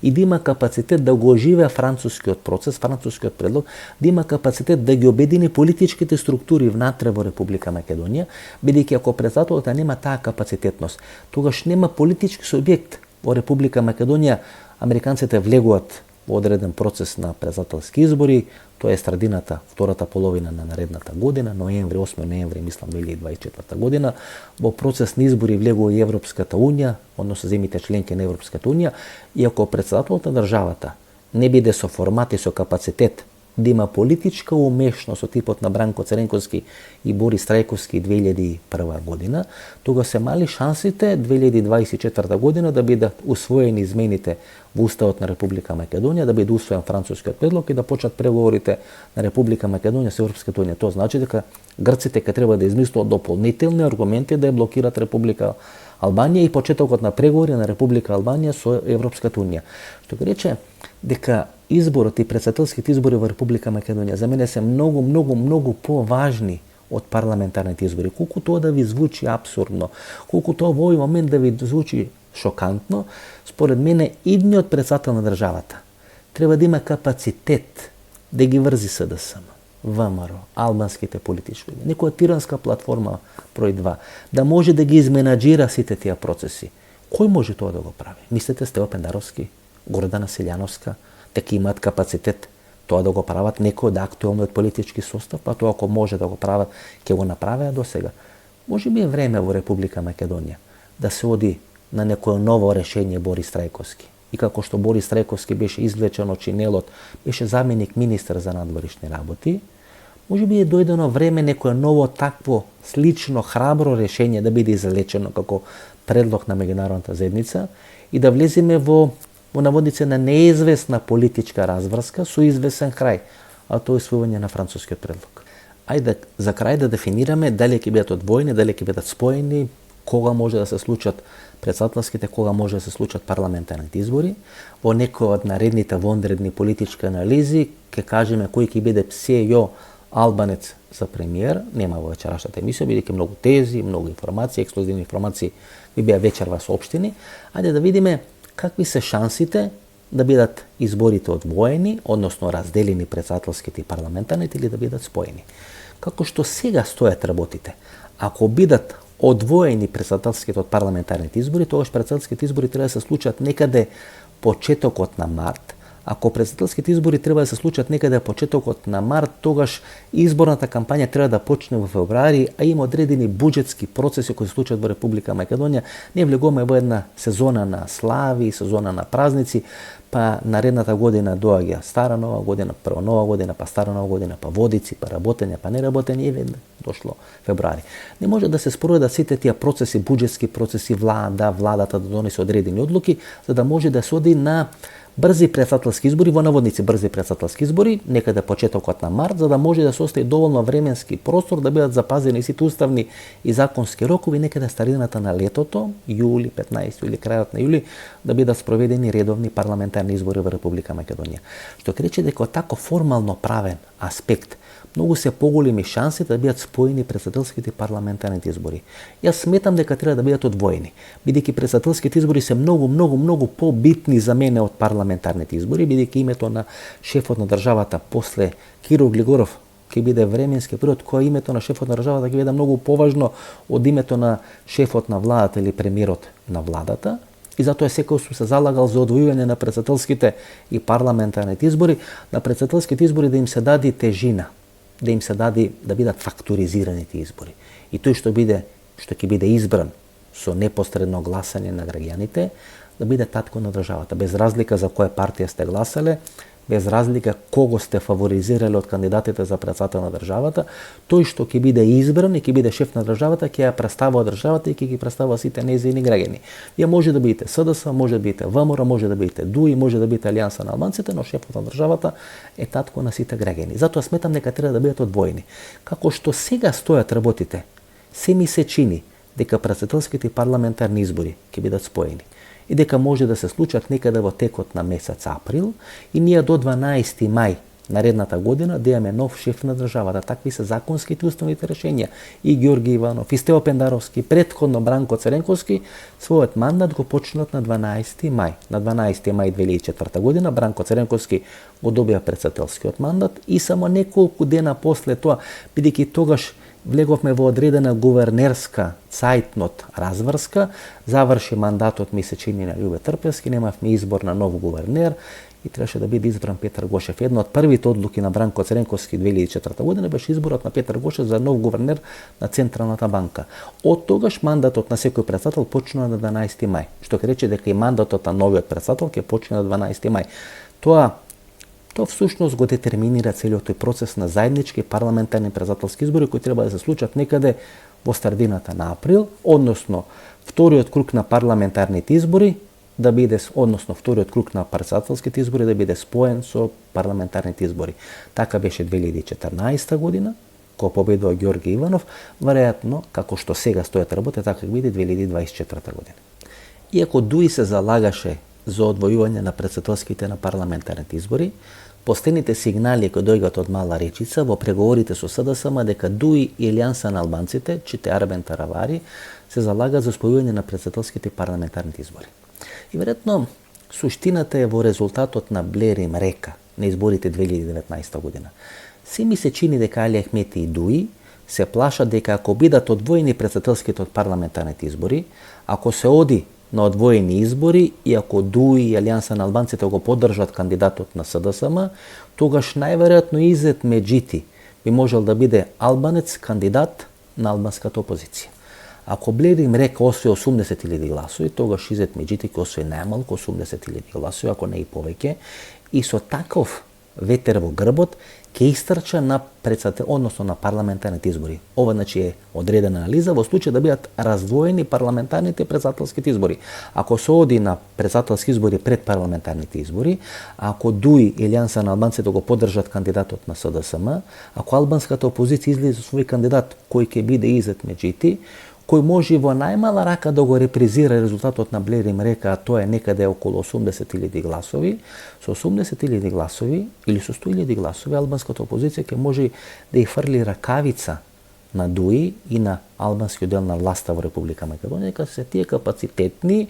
и да има капацитет да го оживее францускиот процес, францускиот предлог, да има капацитет да ги обедини политичките структури внатре во Република Македонија, бидејќи ако председателот нема таа капацитетност, тогаш нема политички субјект во Република Македонија. Американците влегуваат во одреден процес на председателски избори, тоа е средината, втората половина на наредната година, ноември, 8 ноември, мислам 2024 година, во процес на избори влегува и Европската унија, односно земјите членки на Европската унија, и ако председателот на државата не биде со формат и со капацитет да има политичка умешност со типот на Бранко Царенковски и Борис Трајковски 2001 година, тога се мали шансите 2024 година да бидат усвоени измените во Уставот на Република Македонија, да биде усвоен францускиот предлог и да почнат преговорите на Република Македонија со Европската унија. Тоа значи дека грците ќе треба да измислат дополнителни аргументи да ја блокират Република Албанија и почетокот на преговори на Република Албанија со Европската унија. Што ќе рече дека изборот и председателските избори во Република Македонија за мене се многу поважни од парламентарните избори. Колку тоа да ви звучи абсурдно, колку тоа во овој момент да ви звучи шокантно, според мене идниот председател на државата треба да има капацитет да ги врзи СДСМ, ВМРО, албанските политички, некоја тиранска платформа број 2, да може да ги изменаџира сите тие процеси. Кој може тоа да го прави? Мислите Стео Пендаровски, Гордана Селјановска, дека имаат капацитет тоа да го прават некој од актуелниот политички состав, па тоа ако може да го прават, ќе го направеа до сега. Може би е време во Република Македонија да се оди на некој ново решение Борис Трајковски. И како што Борис Трајковски беше извлечен од чинелот, беше заменик министар за надворешни работи, може би е дојдено време некој ново такво слично храбро решение да биде извлечено како предлог на меѓународната заедница и да влеземе во наводница на неизвестна политичка разврска со известен крај, а тоа е усвојување на францускиот предлог. Ајде за крај да дефинираме дали ќе бидат одвоени, дали ќе бидат споени, кога може да се случат претседателските, кога може да се случат парламентарните избори. Во некои од наредните вонредни политички анализи ќе кажеме кој ќе биде псејо албанец за премиер, нема во вечерашната емисија, бидејќи многу тези, многу информации, ексклузивни информации би беа вечерва соопштени. Ајде да видиме какви се шансите да бидат изборите одвоени, односно разделени претседателските и парламентарните, или да бидат споени. Како што сега стојат работите, ако бидат одвоени претседателските од парламентарните избори, тогаш претседателските избори треба да се случат некаде почетокот на март. Ако претседателските избори треба да се случат некаде почетокот на март, тогаш изборната кампања треба да почне во февруари, а има одредени буџетски процеси кои се случат во Република Македонија. Не влегуваме во една сезона на слави, сезона на празници, па наредната година доаѓа стара нова година, прво нова година, па стара нова година, па водици, па работење, па неработење и веднаш дошло февруари. Не може да се споредат сите тие процеси, буџетски процеси, владата да донесе одредени одлуки, за да може да се оди на брзи претседателски избори, во наводници брзи претседателски избори, некаде почетокот на март, за да може да се остави доволно временски простор да бидат запазени сите уставни и законски рокови, некаде старината на летото, јули, 15 или крајот на јули, да бидат спроведени редовни парламентарни избори во Република Македонија. Што ќе рече дека тако формално правен аспект многу се поголеми шанси да бидат споени претседателските и парламентарните избори. Јас сметам дека треба да бидат одвоени, бидејќи претседателските избори се многу побитни за мене од парламентарните избори, бидејќи името на шефот на државата после Киро Глигоров ќе биде временски период, кој името на шефот на државата ќе биде многу поважно од името на шефот на владата или премиерот на владата. И затоа секој сум се залагал за одвојување на претседателските и парламентарните избори, на претседателските избори да им се даде тежина, да им се даде да бидат факторизирани тие избори. И тој што ќе биде избран со непосредно гласање на граѓаните, да биде татко на државата, без разлика за која партија сте гласале, без разлика кого сте фаворизирале од кандидатите за претседател на државата, тој што ќе биде избран и ќе биде шеф на државата, ќе ја представува државата и ќе ги представува сите нејзини граѓани. Ја може да бидете СДС, може да бидете ВМРО, може да бидете ДУИ, може да бидете Алијанса на албанците, но шефот на државата е татко на сите граѓани. Затоа сметам дека треба да бидат одвоени. Како што сега стојат работите, се ми се чини дека претседателските и парламентарни избори ќе бидат споени и дека може да се случат некаде во текот на месец април и ние до 12 мај наредната година да имаме нов шеф на државата. Такви се законските уставните решенија. И Ѓорги Иванов, и Стево Пендаровски, претходно Бранко Цренковски, својот мандат го почнат на 12 мај. На 12 мај 2004 година Бранко Цренковски го добија претседателскиот мандат и само неколку дена после тоа, бидејќи тогаш влеговме во одредена гувернерска цајтнот разврска, заврши мандатот ми се чини на Љубе Трпевски, немавме избор на нов гувернер и требаше да биде избран Петар Гошев. Една од првите одлуки на Бранко Цренковски 2004 година беше изборот на Петар Гошев за нов гувернер на Централната банка. Од тогаш мандатот на секој претседател почна на 12 мај, што ќе рече дека и мандатот на новиот претседател ќе почне на 12 мај. Тоа всушност го детерминира целиот тој процес на заеднички парламентарни претседателски избори кои треба да се случат некаде во средината на април, односно вториот круг на парламентарните избори да биде, односно вториот круг на претседателските избори да биде споен со парламентарните избори. Така беше 2014 година, кога победува Ѓорги Иванов, веројатно како што сега стојат работи, така ќе биде 2024 година. Иако ДУИ се залагаше за одвојување на претседателските на парламентарните избори, последните сигнали кои доаѓаат од Мала Речица во преговорите со СДСМ дека ДУИ и Алијанса на албанците, чите Арбен Таравари, се залагаат за спојување на претседателските и парламентарните избори. И веројатно суштината е во резултатот на Блер и Мрека на изборите 2019 година. Се ми се чини дека Али Ахмети и ДУИ се плашат дека ако бидат одвоени претседателските од парламентарните избори, ако се оди на одвоени избори и ако ДУИ и Алијанса на албанците го поддржат кандидатот на СДСМ, тогаш најверојатно Изет Меджити би можел да биде албанец кандидат на албанската опозиција. Ако Блер и Мрека освои 80.000 гласови, тогаш Изет Меджити ќе освои најмалку 80.000 гласови, ако не и повеќе, и со таков ветер во грбот ќе истрча на односно на парламентарните избори. Ова значи е одредена анализа во случај да бидат раздвоени парламентарните и претседателските избори. Ако се оди на претседателски избори пред парламентарните избори, ако ДУИ и Алијанса на албанците го поддржат кандидатот на СДСМ, ако албанската опозиција излезе со свој кандидат кој ќе биде Изет Меджити, кој може во најмала рака да го репризира резултатот на Блер им река, а тоа е некаде околу 80.000 гласови. Со 80.000 гласови или со 100.000 гласови албанската опозиција ќе може да ја фрли ракавица на ДУИ и на албанскиот дел на власта во Република Македонија, дека се тие капацитетни,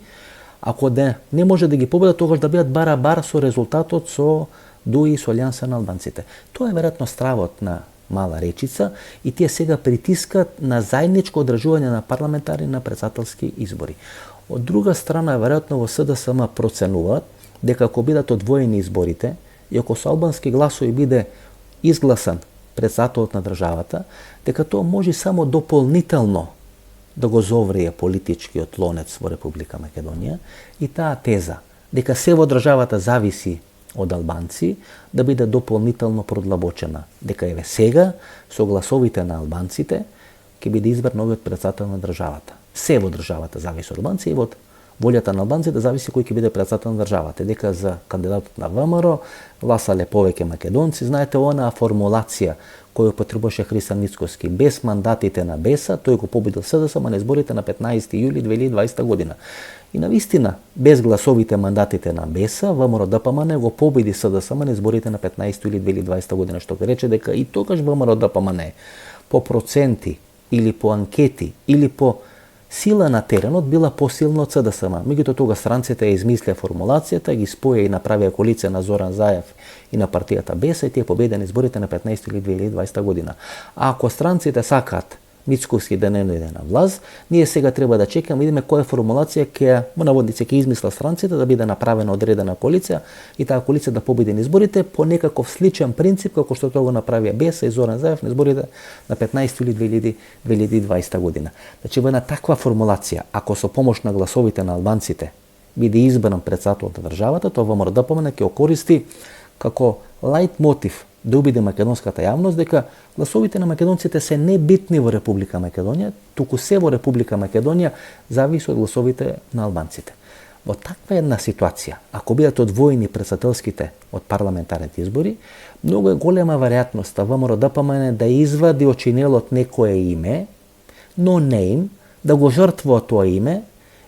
ако не може да ги победат, тогаш да бидат бар со резултатот со ДУИ и со Алијанса на албанците. Тоа е веројатно стравот на Мала Речица и тие сега притискат на заедничко одржување на парламентарни на председателски избори. Од друга страна, веројатно во СДСМ проценуваат дека ако бидат одвоени изборите и ако со албански гласови биде изгласан председателот на државата, дека тоа може само дополнително да го зоврие политичкиот лонец во Република Македонија и таа теза дека се во државата зависи од албанци да биде дополнително продлабочена, дека еве сега со гласовите на албанците ќе биде избран новиот председател на државата. Се во државата зависи од албанци и од волјата на албанците зависи кој ќе биде председател на државата. Дека за кандидатот на ВМРО гласале повеќе македонци, знаете онаа формулација кој употребуваше Христијан Мицкоски, без мандатите на БЕСА, тој го победил СДСМ на изборите на 15 јули 2020 година. И навистина, без гласовите мандатите на БЕСА, ВМРО ДПМН го победи СДСМ на изборите на 15 јули 2020 година, што ке рече дека и тогаш ВМРО ДПМН по проценти или по анкети или по сила на теренот била посилна од СДСМ. Меѓутоа тога странците ја измислија формулацијата, ги споја и направија коалиција на Зоран Заев и на партијата БЕСА и тие победени на изборите на 15 или 2020 година. А ако странците сакаат Мицкоски да не дојде на власт, ние сега треба да чекаме, видиме која формулација ќе во наводници ќе измисла странците да биде направена одредена коалиција и таа коалиција да победи на изборите по некаков сличен принцип како што тоа го направија БЕСА и Зоран Заев на изборите на 15 јули 2020 година. Значи во една таква формулација, ако со помош на гласовите на албанците биде избран председателот на државата, тоа ВМРО ДПМН ќе окористи како лајт мотив да убеди македонската јавност дека гласовите на македонците се небитни во Република Македонија, туку се во Република Македонија зависи од гласовите на албанците. Во таква една ситуација, ако бидат одвоени председателските од парламентарните избори, многу е голема веројатноста ВМРО ДПМН да извади од чинелот некое име, но не им, да го жртвува тоа име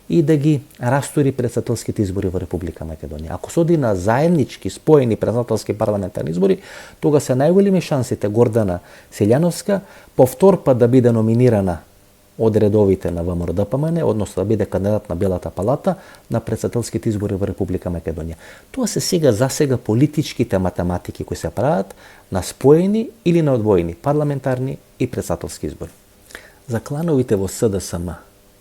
и да ги растури председателските избори во Република Македонија. Ако се оди на заеднички споени председателски парламентарни избори, тога се најголеми шансите Гордана Селјановска повтор пат да биде номинирана од редовите на ВМРО ДПМН, односно да биде кандидат на Белата палата на председателските избори во Република Македонија. Тоа се сега засега политичките математики кои се прават на споени или на одвоени парламентарни и председателски избори. За клановите во СДСМ,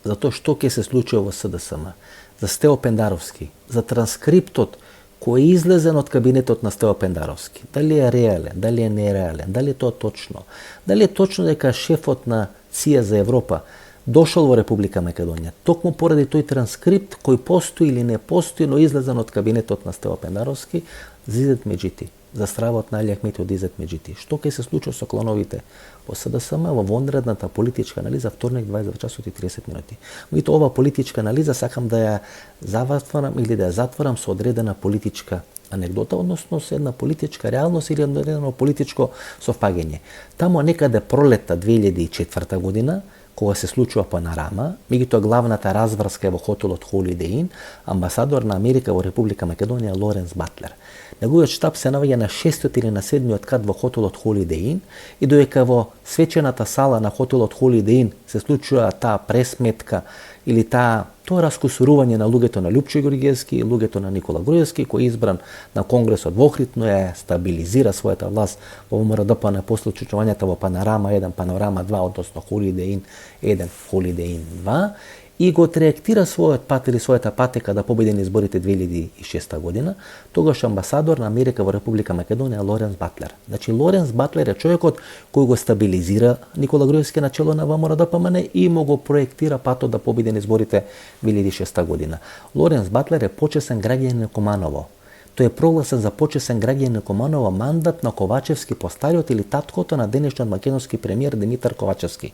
за тоа што ќе се случи во СДСМ, за Стео Пендаровски, за транскриптот кој е излезен од кабинетот на Стео Пендаровски. Дали е реален, дали е нереален, дали е тоа точно? Дали е точно дека шефот на ЦИА за Европа дошол во Република Македонија, токму поради тој транскрипт кој постои или не постои, но излезен од кабинетот на Стео Пендаровски, Зизет Меджити, за стравот на Али Ахмети од Зизет Меджити. Што ќе се случи со клоновите во СДСМ во вонредната политичка анализа вторник 22 часот и 30 минути. Меѓутоа ова политичка анализа сакам да ја заватварам или да ја затворам со одредена политичка анегдота, односно со една политичка реалност или одредено политичко совпаѓање. Тамо некаде пролетта 2004 година, кога се случува панорама, меѓутоа главната разврска е во хотелот Holiday Inn, амбасадор на Америка во Република Македонија Лоренс Батлер. Неговиот штаб се наоѓа на 6-тиот или на 7-тиот кат во хотелот Holiday Inn и додека во свечената сала на хотелот Holiday Inn се случува таа пресметка или тоа раскусурување на луѓето на Лјупчо Георгиевски и луѓето на Никола Груевски, кој е избран на Конгресот во Охрид, но ја стабилизира својата власт во ВМРО ДПМН после учествувањето во Панорама 1, Панорама 2, односно Holiday Inn 1, Holiday Inn 2, и го траектира својот пат или својата патека да победи на изборите 2006 година, тогаш амбасадор на Америка во Република Македонија Лоренс Батлер. Значи Лоренс Батлер е човекот кој го стабилизира Никола Груевски на чело на ВМРО ДПМН и му го проектира патот да победи на изборите 2006 година. Лоренс Батлер е почесен граѓанин на Команово. Тој е прогласен за почесен граѓанин на Команово мандат на Ковачевски постариот или таткото на денешниот македонски премиер Димитар Ковачевски.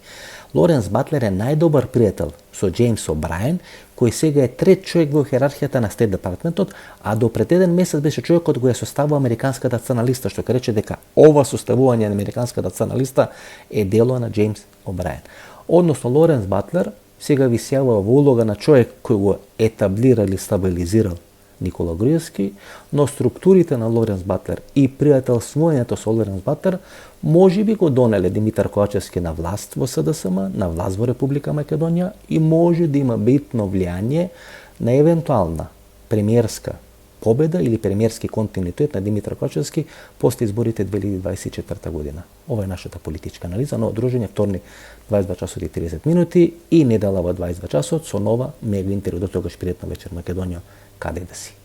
Лоренс Батлер е најдобар пријател со Џејмс О'Брајен, кој сега е трет човек во херархијата на Стейт департментот, а до пред еден месец беше човекот кој ја составува американската црна листа, што ке рече дека ова составување на американската црна листа е дело на Џејмс О'Брајен. Односно, Лоренс Батлер сега висява во улога на човек кој го етаблира или стабилизирал Никола Груевски, но структурите на Лоренс Батлер и пријателствувањето со Лоренс Батлер може би го донеле Димитар Ковачевски на власт во СДСМ, на власт во Република Македонија и може да има битно влијание на евентуална премиерска победа или премиерски континуитет на Димитар Ковачевски после изборите 2024 година. Ова е нашата политичка анализа, но дружење вторник 22 часот и 30 минути и недела во 22 часот со нова мега интервју. До тогаш пријатна вечер Македонија, каде да си.